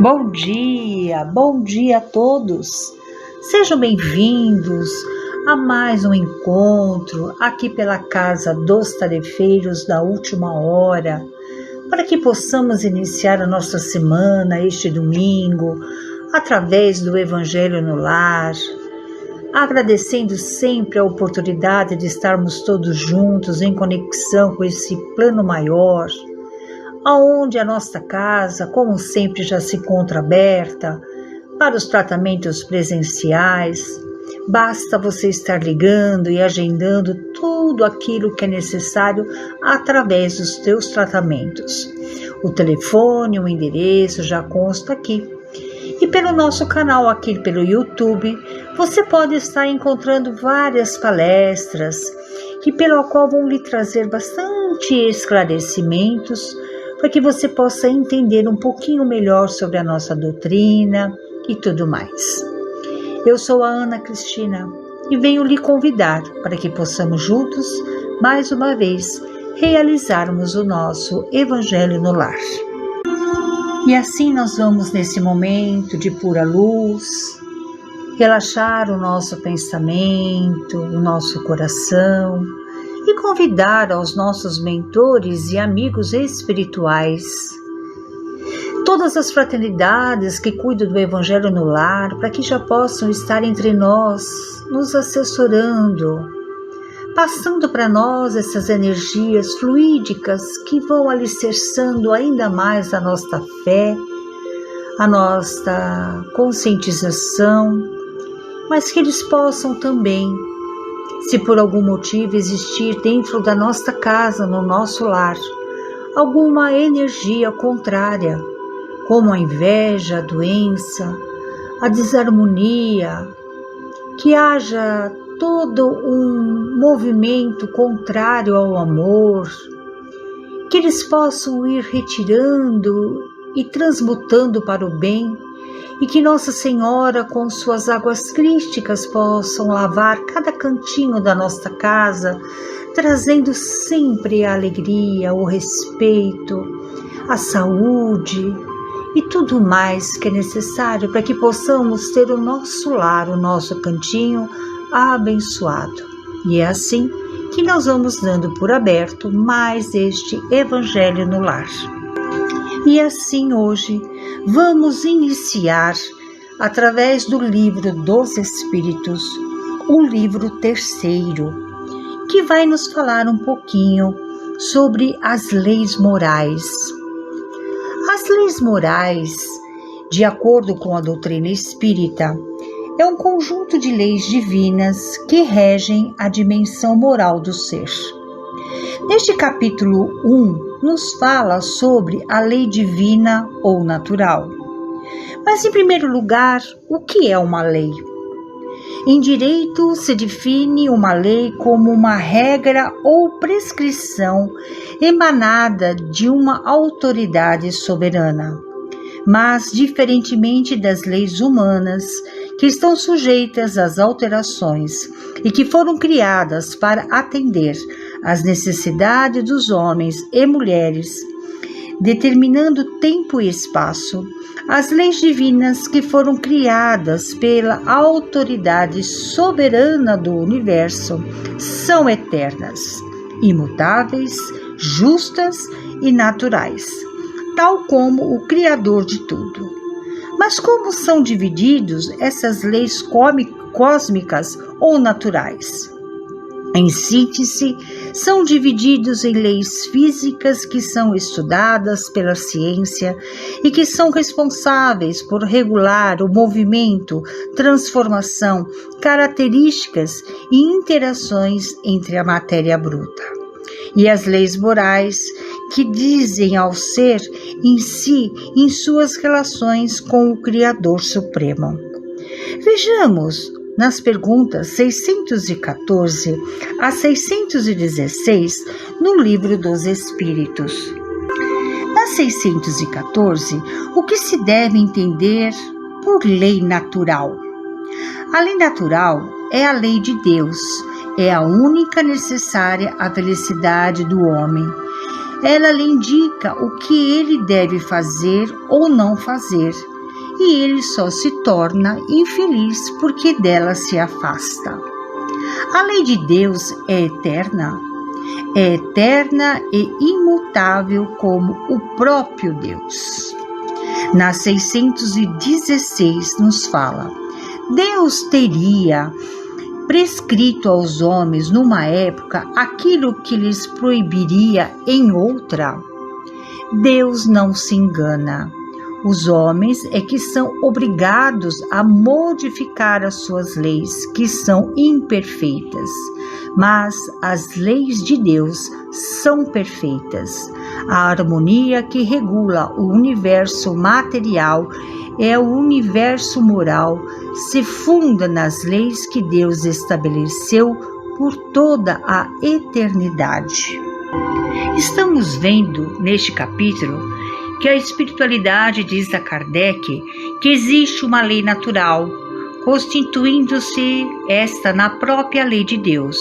Bom dia a todos. Sejam bem-vindos a mais um encontro aqui pela Casa dos Tarefeiros da Última Hora, para que possamos iniciar a nossa semana este domingo através do Evangelho no Lar, agradecendo sempre a oportunidade de estarmos todos juntos em conexão com esse plano maior, aonde a nossa casa, como sempre, já se encontra aberta para os tratamentos presenciais. Basta você estar ligando e agendando tudo aquilo que é necessário através dos teus tratamentos. O telefone, o endereço já consta aqui. E pelo nosso canal aqui pelo YouTube, você pode estar encontrando várias palestras pelo qual vão lhe trazer bastante esclarecimentos para que você possa entender um pouquinho melhor sobre a nossa doutrina e tudo mais. Eu sou a Ana Cristina e venho lhe convidar para que possamos juntos, mais uma vez, realizarmos o nosso Evangelho no Lar. E assim nós vamos, nesse momento de pura luz, relaxar o nosso pensamento, o nosso coração, e convidar aos nossos mentores e amigos espirituais, todas as fraternidades que cuidam do Evangelho no Lar, para que já possam estar entre nós, nos assessorando, passando para nós essas energias fluídicas que vão alicerçando ainda mais a nossa fé, a nossa conscientização, mas que eles possam também, se por algum motivo existir dentro da nossa casa, no nosso lar, alguma energia contrária, como a inveja, a doença, a desarmonia, que haja todo um movimento contrário ao amor, que eles possam ir retirando e transmutando para o bem, e que Nossa Senhora, com suas águas crísticas, possam lavar cada cantinho da nossa casa, trazendo sempre a alegria, o respeito, a saúde e tudo mais que é necessário para que possamos ter o nosso lar, o nosso cantinho abençoado. E é assim que nós vamos dando por aberto mais este Evangelho no Lar. E assim hoje vamos iniciar, através do Livro dos Espíritos, o livro 3º, que vai nos falar um pouquinho sobre as leis morais. As leis morais, de acordo com a doutrina espírita, é um conjunto de leis divinas que regem a dimensão moral do ser. Neste capítulo 1, nos fala sobre a lei divina ou natural. Mas, em primeiro lugar, o que é uma lei? Em direito, se define uma lei como uma regra ou prescrição emanada de uma autoridade soberana. Mas, diferentemente das leis humanas, que estão sujeitas às alterações e que foram criadas para atender às necessidades dos homens e mulheres, determinando tempo e espaço, as leis divinas que foram criadas pela autoridade soberana do universo são eternas, imutáveis, justas e naturais, tal como o Criador de tudo. Mas como são divididos essas leis cósmicas ou naturais? Em síntese, são divididos em leis físicas que são estudadas pela ciência e que são responsáveis por regular o movimento, transformação, características e interações entre a matéria bruta. E as leis morais, que dizem ao ser em si, em suas relações com o Criador Supremo. Vejamos nas perguntas 614 a 616 no Livro dos Espíritos. Na 614, o que se deve entender por lei natural? A lei natural é a lei de Deus, é a única necessária à felicidade do homem. Ela lhe indica o que ele deve fazer ou não fazer, e ele só se torna infeliz porque dela se afasta. A lei de Deus é eterna e imutável como o próprio Deus. Na 616 nos fala: Deus teria prescrito aos homens numa época aquilo que lhes proibiria em outra? Deus não se engana. Os homens é que são obrigados a modificar as suas leis, que são imperfeitas. Mas as leis de Deus são perfeitas. A harmonia que regula o universo material é o universo moral, se funda nas leis que Deus estabeleceu por toda a eternidade. Estamos vendo neste capítulo que a espiritualidade diz a Kardec que existe uma lei natural, constituindo-se esta na própria lei de Deus,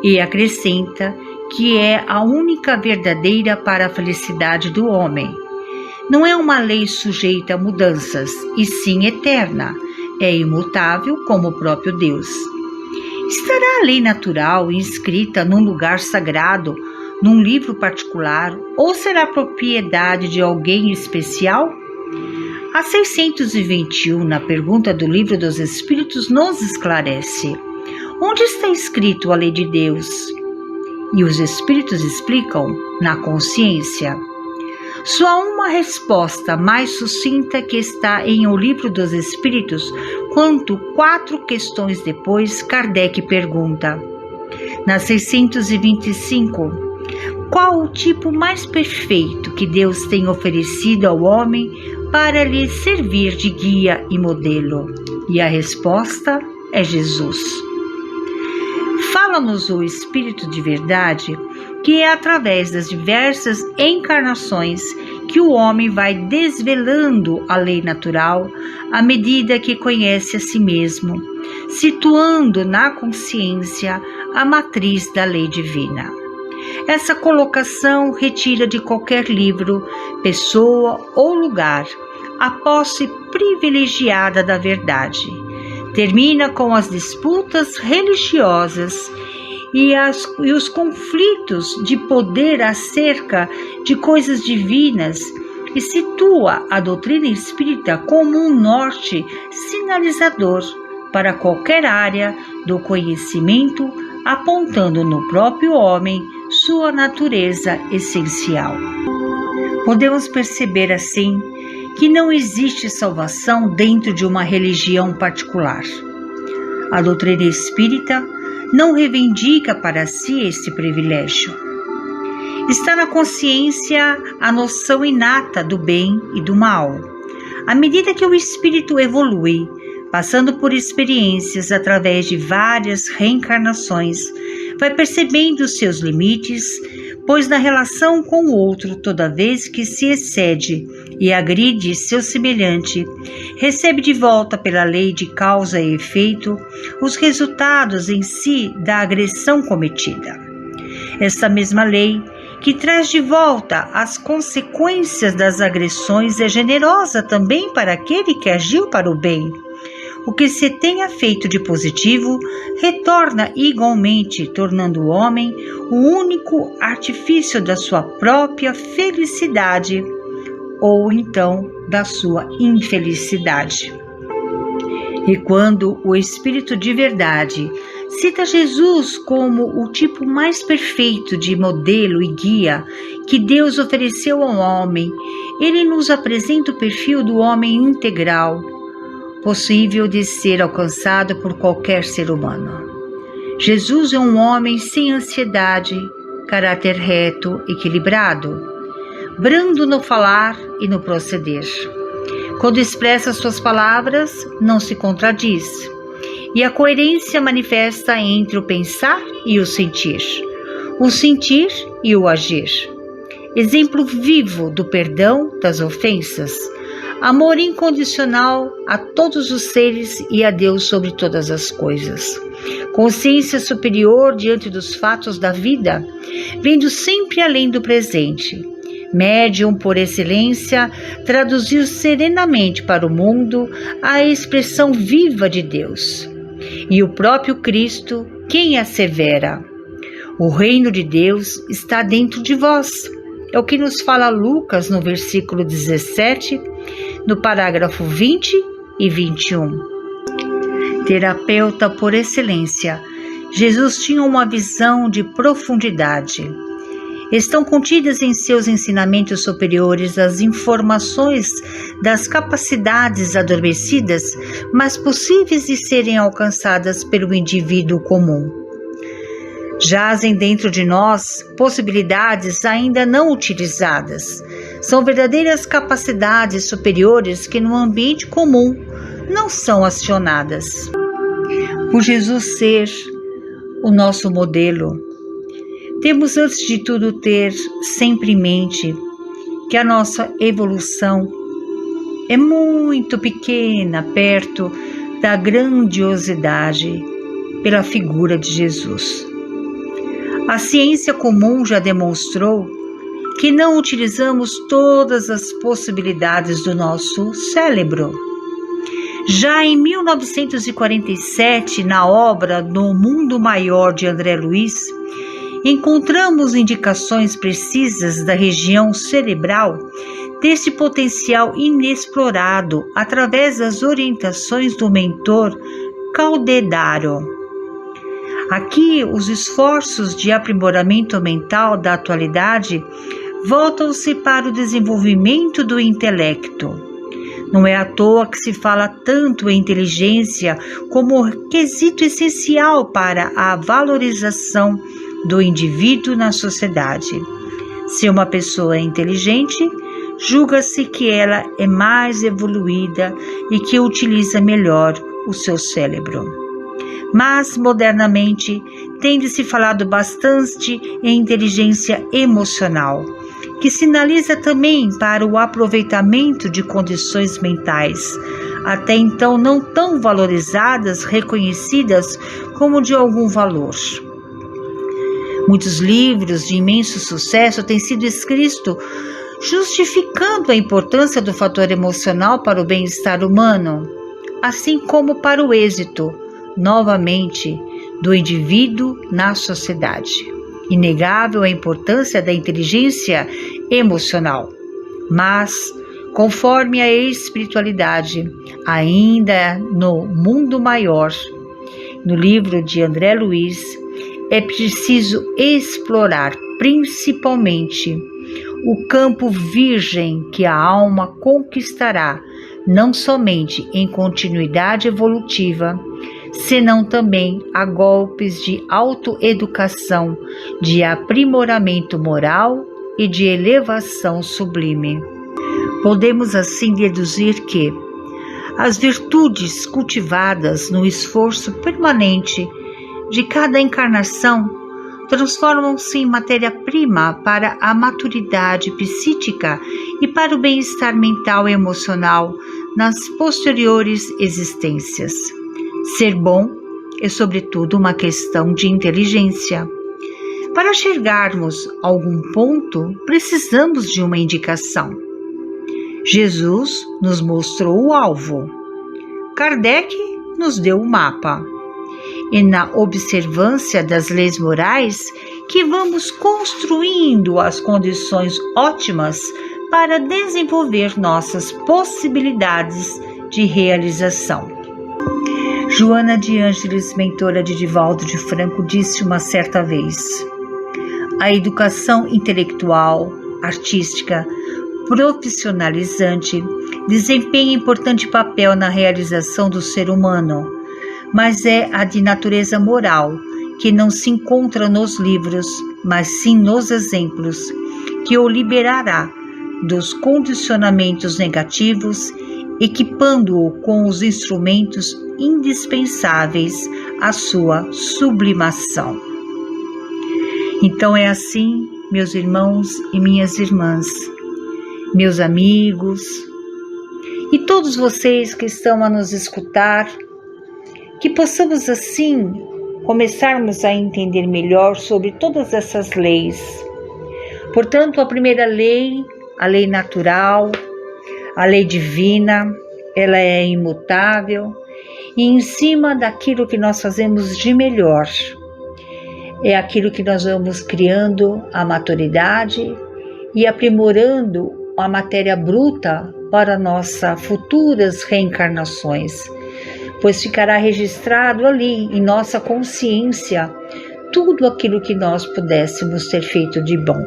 e acrescenta que é a única verdadeira para a felicidade do homem. Não é uma lei sujeita a mudanças, e sim eterna, é imutável como o próprio Deus. Estará a lei natural inscrita num lugar sagrado, num livro particular, ou será propriedade de alguém especial? A 621, na pergunta do Livro dos Espíritos, nos esclarece: onde está escrito a lei de Deus? E os Espíritos explicam: na consciência. Só há uma resposta mais sucinta que está em O Livro dos Espíritos, quando 4 questões depois, Kardec pergunta, na 625, qual o tipo mais perfeito que Deus tem oferecido ao homem para lhe servir de guia e modelo? E a resposta é Jesus. Fala-nos o Espírito de verdade que é através das diversas encarnações que o homem vai desvelando a lei natural à medida que conhece a si mesmo, situando na consciência a matriz da lei divina. Essa colocação retira de qualquer livro, pessoa ou lugar a posse privilegiada da verdade. Termina com as disputas religiosas e os conflitos de poder acerca de coisas divinas e situa a doutrina espírita como um norte sinalizador para qualquer área do conhecimento, apontando no próprio homem sua natureza essencial. Podemos perceber assim que não existe salvação dentro de uma religião particular. A doutrina espírita não reivindica para si esse privilégio. Está na consciência a noção inata do bem e do mal. À medida que o espírito evolui, passando por experiências através de várias reencarnações, vai percebendo os seus limites, pois na relação com o outro, toda vez que se excede e agride seu semelhante, recebe de volta pela lei de causa e efeito os resultados em si da agressão cometida. Esta mesma lei, que traz de volta as consequências das agressões, é generosa também para aquele que agiu para o bem. O que se tenha feito de positivo retorna igualmente, tornando o homem o único artifício da sua própria felicidade ou então da sua infelicidade. E quando o Espírito de verdade cita Jesus como o tipo mais perfeito de modelo e guia que Deus ofereceu ao homem, ele nos apresenta o perfil do homem integral, possível de ser alcançado por qualquer ser humano. Jesus é um homem sem ansiedade, caráter reto, equilibrado, brando no falar e no proceder. Quando expressa suas palavras, não se contradiz, e a coerência manifesta entre o pensar e o sentir e o agir. Exemplo vivo do perdão das ofensas, amor incondicional a todos os seres e a Deus sobre todas as coisas. Consciência superior diante dos fatos da vida, vendo sempre além do presente. médium por excelência, traduziu serenamente para o mundo a expressão viva de Deus. E o próprio Cristo, quem assevera: o reino de Deus está dentro de vós. É o que nos fala Lucas no versículo 17, no parágrafo 20 e 21. Terapeuta por excelência, Jesus tinha uma visão de profundidade. Estão contidas em seus ensinamentos superiores as informações das capacidades adormecidas, mas possíveis de serem alcançadas pelo indivíduo comum. Jazem dentro de nós possibilidades ainda não utilizadas. São verdadeiras capacidades superiores que no ambiente comum não são acionadas. Por Jesus ser o nosso modelo, temos antes de tudo ter sempre em mente que a nossa evolução é muito pequena perto da grandiosidade pela figura de Jesus. A ciência comum já demonstrou que não utilizamos todas as possibilidades do nosso cérebro. Já em 1947, na obra No Mundo Maior de André Luiz, encontramos indicações precisas da região cerebral desse potencial inexplorado através das orientações do mentor Caldedaro. Aqui, os esforços de aprimoramento mental da atualidade voltam-se para o desenvolvimento do intelecto. Não é à toa que se fala tanto em inteligência como quesito essencial para a valorização do indivíduo na sociedade. Se uma pessoa é inteligente, julga-se que ela é mais evoluída e que utiliza melhor o seu cérebro. Mas, modernamente, tem-se falado bastante em inteligência emocional, que sinaliza também para o aproveitamento de condições mentais, até então não tão valorizadas, reconhecidas como de algum valor. Muitos livros de imenso sucesso têm sido escritos justificando a importância do fator emocional para o bem-estar humano, assim como para o êxito, novamente, do indivíduo na sociedade. Inegável a importância da inteligência emocional, mas, conforme a espiritualidade, ainda no mundo maior, no livro de André Luiz, é preciso explorar principalmente o campo virgem que a alma conquistará, não somente em continuidade evolutiva, senão também a golpes de autoeducação, de aprimoramento moral e de elevação sublime. Podemos assim deduzir que as virtudes cultivadas no esforço permanente de cada encarnação transformam-se em matéria-prima para a maturidade psíquica e para o bem-estar mental e emocional nas posteriores existências. Ser bom é, sobretudo, uma questão de inteligência. Para chegarmos a algum ponto, precisamos de uma indicação. Jesus nos mostrou o alvo. Kardec nos deu o mapa. E na observância das leis morais que vamos construindo as condições ótimas para desenvolver nossas possibilidades de realização. Joana de Ângeles, mentora de Divaldo de Franco, disse uma certa vez: a educação intelectual, artística, profissionalizante desempenha importante papel na realização do ser humano, mas é a de natureza moral, que não se encontra nos livros, mas sim nos exemplos, que o liberará dos condicionamentos negativos, equipando-o com os instrumentos indispensáveis à sua sublimação. Então é assim, meus irmãos e minhas irmãs, meus amigos e todos vocês que estão a nos escutar, que possamos assim começarmos a entender melhor sobre todas essas leis, Portanto, a primeira lei, a lei natural, a lei divina, ela é imutável e em cima daquilo que nós fazemos de melhor, é aquilo que nós vamos criando a maturidade e aprimorando a matéria bruta para nossas futuras reencarnações, pois ficará registrado ali em nossa consciência tudo aquilo que nós pudéssemos ter feito de bom,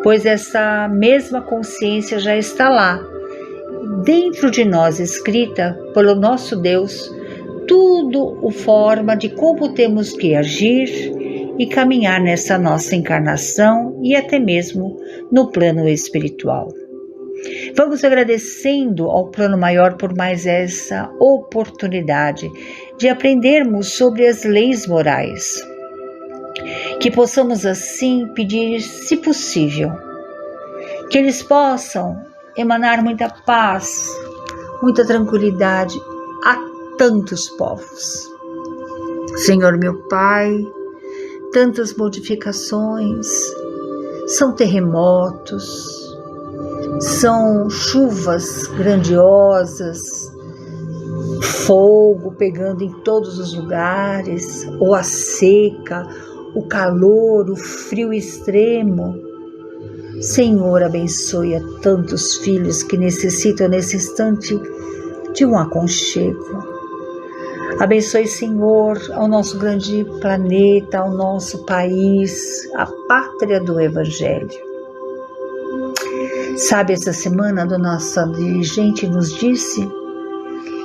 pois essa mesma consciência já está lá, dentro de nós, escrita pelo nosso Deus, tudo o forma de como temos que agir e caminhar nessa nossa encarnação e até mesmo no plano espiritual. Vamos agradecendo ao plano maior por mais essa oportunidade de aprendermos sobre as leis morais. Que possamos assim pedir, se possível, que eles possam emanar muita paz, muita tranquilidade a tantos povos. Senhor meu Pai, tantas modificações, são terremotos, são chuvas grandiosas, fogo pegando em todos os lugares, ou a seca, o calor, o frio extremo. Senhor, abençoe a tantos filhos que necessitam nesse instante de um aconchego. Abençoe, Senhor, ao nosso grande planeta, ao nosso país, a pátria do Evangelho. Sabe, essa semana a nossa dirigente nos disse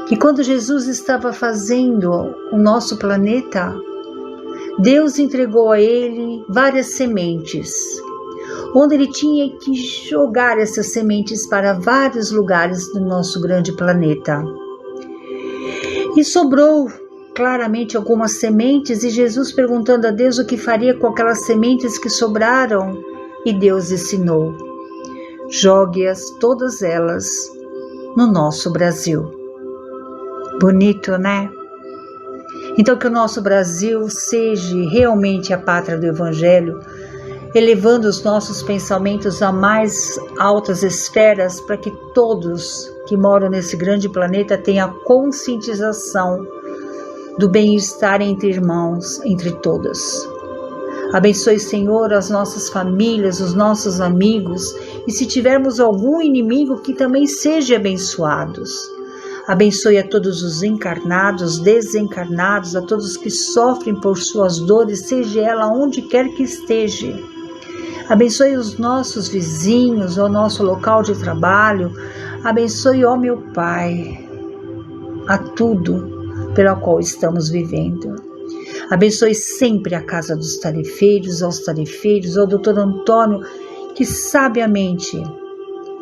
que quando Jesus estava fazendo o nosso planeta, Deus entregou a ele várias sementes, onde ele tinha que jogar essas sementes para vários lugares do nosso grande planeta. E sobrou claramente algumas sementes, e Jesus perguntando a Deus o que faria com aquelas sementes que sobraram, e Deus ensinou: jogue-as todas elas no nosso Brasil. Bonito, né? Então que o nosso Brasil seja realmente a pátria do Evangelho, elevando os nossos pensamentos a mais altas esferas, para que todos que moram nesse grande planeta tenham a conscientização do bem-estar entre irmãos, entre todos. Abençoe, Senhor, as nossas famílias, os nossos amigos, e se tivermos algum inimigo, que também seja abençoados. Abençoe a todos os encarnados, desencarnados, a todos que sofrem por suas dores, seja ela onde quer que esteja. Abençoe os nossos vizinhos, o nosso local de trabalho. Abençoe, ó meu Pai, a tudo pelo qual estamos vivendo. Abençoe sempre a casa dos tarefeiros, aos tarefeiros, ao Dr. Antônio, que sabiamente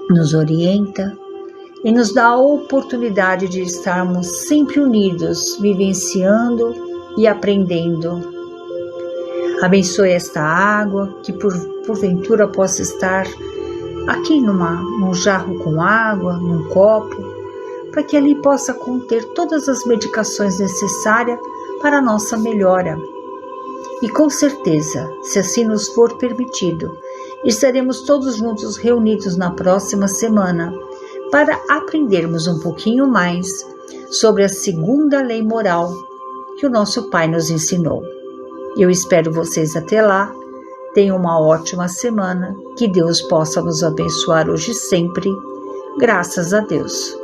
nos orienta e nos dá a oportunidade de estarmos sempre unidos, vivenciando e aprendendo. Abençoe esta água, que porventura possa estar aqui num jarro com água, num copo, para que ali possa conter todas as medicações necessárias para a nossa melhora. E com certeza, se assim nos for permitido, estaremos todos juntos reunidos na próxima semana para aprendermos um pouquinho mais sobre a segunda lei moral que o nosso Pai nos ensinou. Eu espero vocês até lá. Tenham uma ótima semana. Que Deus possa nos abençoar hoje e sempre. Graças a Deus.